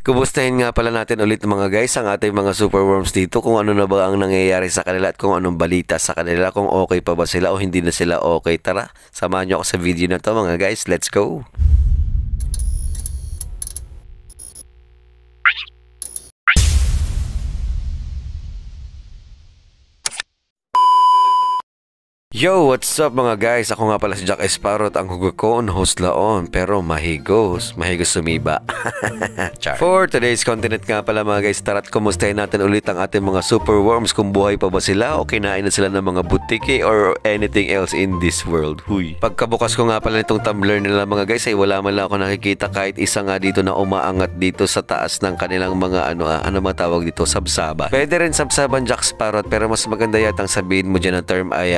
Kumustahin nga pala natin ulit mga guys ang ating mga superworms dito, kung ano na ba ang nangyayari sa kanila at kung anong balita sa kanila, kung okay pa ba sila o hindi na sila okay. Tara, samahan nyo ako sa video na to mga guys, let's go! Yo, what's up mga guys? Ako nga pala si Jack Sparrow at ang hugakon, host laon, pero mahigos sumiba. For today's content nga pala mga guys, tara't kumustahin natin ulit ang ating mga superworms, kung buhay pa ba sila o kinain na sila ng mga butiki or anything else in this world. Huy. Pagkabukas ko nga pala nitong tumbler nila mga guys ay wala man lang ako nakikita kahit isa nga dito na umaangat dito sa taas ng kanilang mga ano matawag dito, sabsaba. Pwede rin sabsaban Jack Sparrow, pero mas maganda yatang sabihin mo dyan ang term ay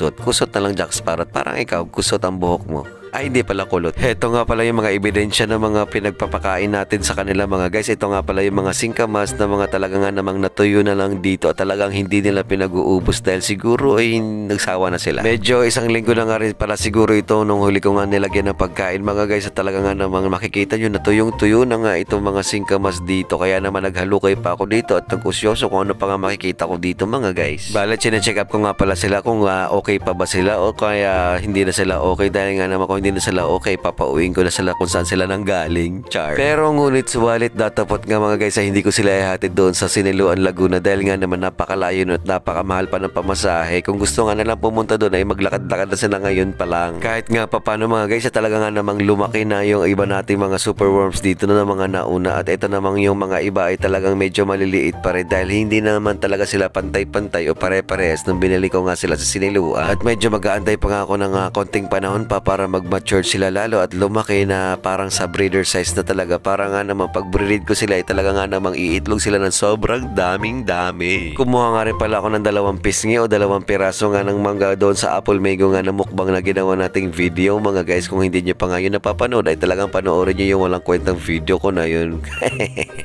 kusot na lang Jack Sparrow. Parang ikaw, kusot ang buhok mo. Ay, hindi pala kulot. Heto nga pala yung mga ebidensya ng mga pinagpapakain natin sa kanila mga guys. Ito nga pala yung mga singkamas na mga talaga nga namang natuyo na lang dito at talagang hindi nila pinag-uubos dahil siguro ay nagsawa na sila. Medyo isang linggo na nga rin pala siguro ito nung huli ko nga nilagyan ng pagkain mga guys, at talaga nga namang makikita nyo natuyong-tuyo na nga itong mga singkamas dito. Kaya naman naghalukay pa ako dito at nag-usyoso kung ano pa nga makikita ko dito mga guys. Bale, check up ko nga pala sila kung okay pa ba sila o kaya hindi na sila okay, dahil nga naman hindi na sila okay, papauwiin ko na sila kung saan sila nanggaling. Char. Pero ngunit suwalit datapot nga mga guys ay hindi ko sila ihatid doon sa Siniluan, Laguna dahil nga naman napakalayo at napakamahal pa ng pamasahe. Kung gusto nga nalang pumunta doon ay maglakad-lakad na sila ngayon pa lang. Kahit nga paano mga guys ay talaga nga namang lumaki na yung iba nating mga superworms dito na mga nauna, at ito namang yung mga iba ay talagang medyo maliliit pa rin dahil hindi naman talaga sila pantay-pantay o pare-parehas nung binili ko nga sila sa Siniluan. At medyo mag-aantay pa nga ako ng konting panahon pa para mature sila lalo at lumaki na parang sa breeder size na talaga. Para nga naman pag breed ko sila ay talaga nga namang iitlog sila ng sobrang dami. Kumuha nga rin pala ako ng 2 pisngi o 2 piraso nga ng mangga doon sa apple mango nga na mukbang na ginawa nating video mga guys. Kung hindi nyo pa nga yun napapanood ay talagang panoorin nyo yung walang kwentang video ko na yun.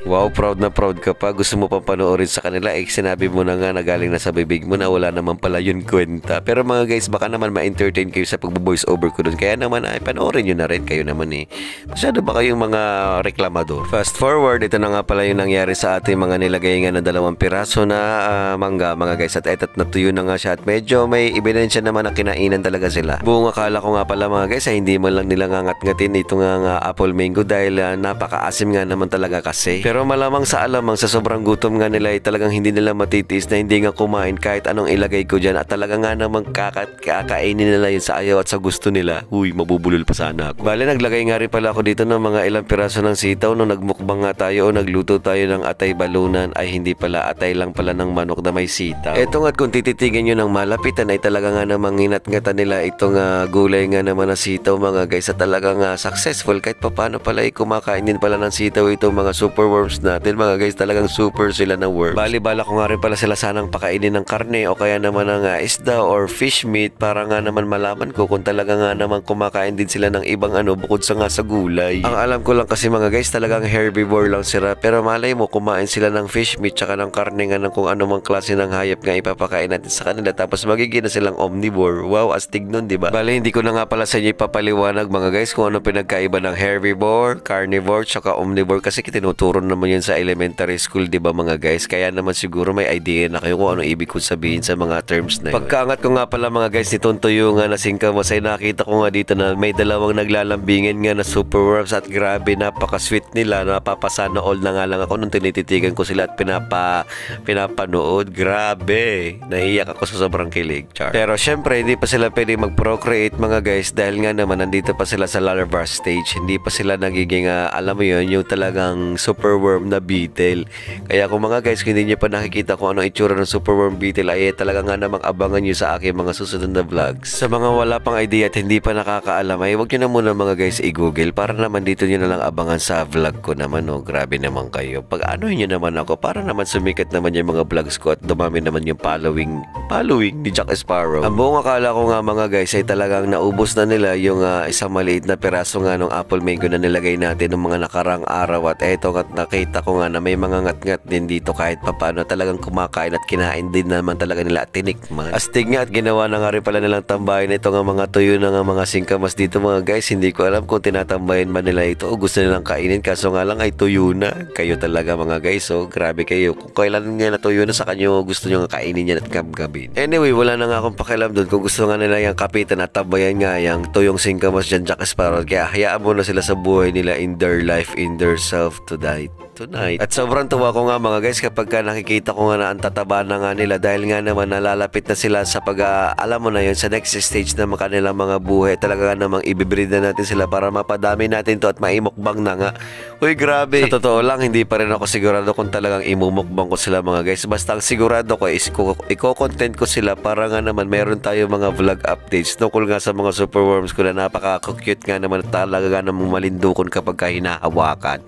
Wow, proud na proud ka pa. Gusto mo pa panoorin sa kanila eh, sinabi mo na nga na galing na sa bibig mo na wala naman pala yun kwenta. Pero mga guys, baka naman ma-entertain kayo sa pag-voice over ko doon, kaya naman ay panoorin nyo na rin, kayo naman eh. Masyado ba kayong mga reklamador? Fast forward, ito na nga pala yung nangyari sa ating mga nilagay nga na 2 piraso na mangga mga guys, at etat natuyo na nga siya at medyo may ebidensya naman na kinainan talaga sila. Buong akala ko nga pala mga guys ay hindi man lang nila ngangat-ngatin ito nga apple mango dahil napakaasim nga naman talaga kasi. Pero malamang sa alamang sa sobrang gutom nga nila ay talagang hindi nila matitiis na hindi nga kumain kahit anong ilagay ko dyan, at talaga nga namang kakainin nila yun sa ayaw at sa gusto nila. Huy, mabubulol pa sana ako. Bale, naglagay nga rin pala ako dito ng mga ilang piraso ng sitaw nung nagmukbang nga tayo o nagluto tayo ng atay balunan. Ay hindi pala, atay lang pala ng manok na may sitaw. Eto nga't kung tititigan nyo ng malapitan ay talaga nga namang inat-ngatan nila itong gulay nga naman na sitaw mga guys, at talaga nga successful kahit papano pala ay kumakain din pala ng sitaw itong mga superworms natin mga guys. Talagang super sila ng worms. Bali, bala ko nga rin pala sila sanang pakainin ng karne o kaya naman ng isda or fish meat para nga naman malaman ko kung talaga nga naman kumakain din sila ng ibang bukod sa nga sa gulay. Ang alam ko lang kasi mga guys talagang herbivore lang sila, pero malay mo kumain sila ng fish meat tsaka ng karne nga ng kung anumang klase ng hayop nga ipapakain natin sa kanila, tapos magiging na silang omnivore. Wow, astig nun, diba? Bale, hindi ko na nga pala sa inyo ipapaliwanag mga guys kung ano pinagkaiba ng herbivore, carnivore tsaka omnivore, kasi tinuturo naman yun sa elementary school, diba mga guys? Kaya naman siguro may idea na kayo kung ano ibig ko sabihin sa mga terms na yun. Pagkaangat ko nga pala mga guys nitong tuyo nga na singkamas ay nakita ko nga dito na may 2 naglalambingin nga na superworms, at grabe napaka-sweet nila. Napapasana all na nga lang ako nung tinititigan ko sila at pinapanood. Grabe, naiyak ako sa sobrang kilig. Char. Pero syempre hindi pa sila pwede mag-procreate mga guys dahil nga naman nandito pa sila sa larva stage. Hindi pa sila nagiging alam mo yun, yung talagang superworm na beetle. Kaya kung mga guys hindi nyo pa nakikita kung anong itsura ng superworm beetle ay talaga nga namang abangan nyo sa aking mga susunod na vlogs. Sa mga wala pang idea at hindi pa nakakaalam ay huwag nyo na muna mga guys i-google para naman dito nyo na lang abangan sa vlog ko naman. Grabe naman kayo. Pag ano nyo naman ako para naman sumikat naman yung mga vlogs ko at dumami naman yung following ni Jack Sparrow. Ang buong akala ko nga mga guys ay talagang naubos na nila yung isang maliit na piraso nga ng apple mango na nilagay natin ng mga nakarang araw, at eto at nakita ko nga na may mga ngat-ngat din dito kahit papano. Talagang kumakain at kinain din naman talaga nila at tinikman. Astig nga at ginawa na nga rin pala nilang tambahin ito nga mga tuyo na nga mga singkamas singkamas dito mga guys. Hindi ko alam kung tinatambayan ba nila ito o gusto nilang kainin. Kaso nga lang ay tuyo na. Kayo talaga mga guys. So grabe kayo. Kung kailan nga natuyo na sa kanyo, gusto nyo nga kainin yan at gabgabin. Anyway, wala na nga akong pakialam doon. Kung gusto nga nila yung kapitan at tambayan nga yung tuyong singkamas dyan, Jack Sparrow. Kaya hayaan mo na sila sa buhay nila, in their life, in their self to die tonight. At sobrang tuwa ko nga mga guys kapag nakikita ko nga na ang tataba na nga nila dahil nga naman nalalapit na sila sa alam mo na yun, sa next stage na kanilang mga buhay. Talaga namang ibibreed na natin sila para mapadami natin to at maimukbang na nga. Uy, grabe. Sa totoo lang, hindi pa rin ako sigurado kung talagang imumukbang ko sila mga guys. Basta ang sigurado ko is i-content ko sila para nga naman meron tayo mga vlog updates tungkol nga sa mga superworms ko na napaka-cute nga naman at talaga namang malindukon kapag hinahawakan.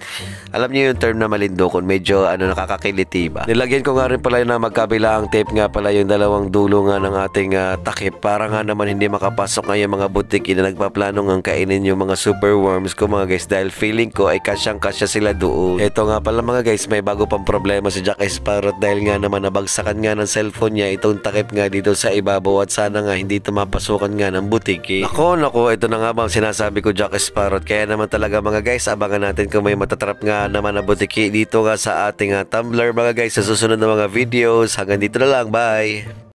Alam niyo yung term na malindukon, medyo nakakakiliti ba? Nilagyan ko nga rin pala na magkabila ang tape nga pala yung dalawang dulo nga ng ating takip para nga naman hindi makapasok nga yung mga butiki na nagpaplano ng kainin yung mga superworms ko mga guys dahil feeling ko ay kasyang-kasya sila doon. Ito nga pala mga guys, may bago pang problema si Jack Sparrow dahil nga naman nabagsakan nga ng cellphone niya itong takip nga dito sa ibabaw at sana nga hindi ito mapasukan nga ng butiki. Nako, ito na nga ba ang sinasabi ko Jack Sparrow. Kaya naman talaga mga guys, abangan natin kung may matatrap nga naman na butiki dito nga sa ating Tumblr mga guys sa susunod na mga videos. Hanggang dito na lang, bye!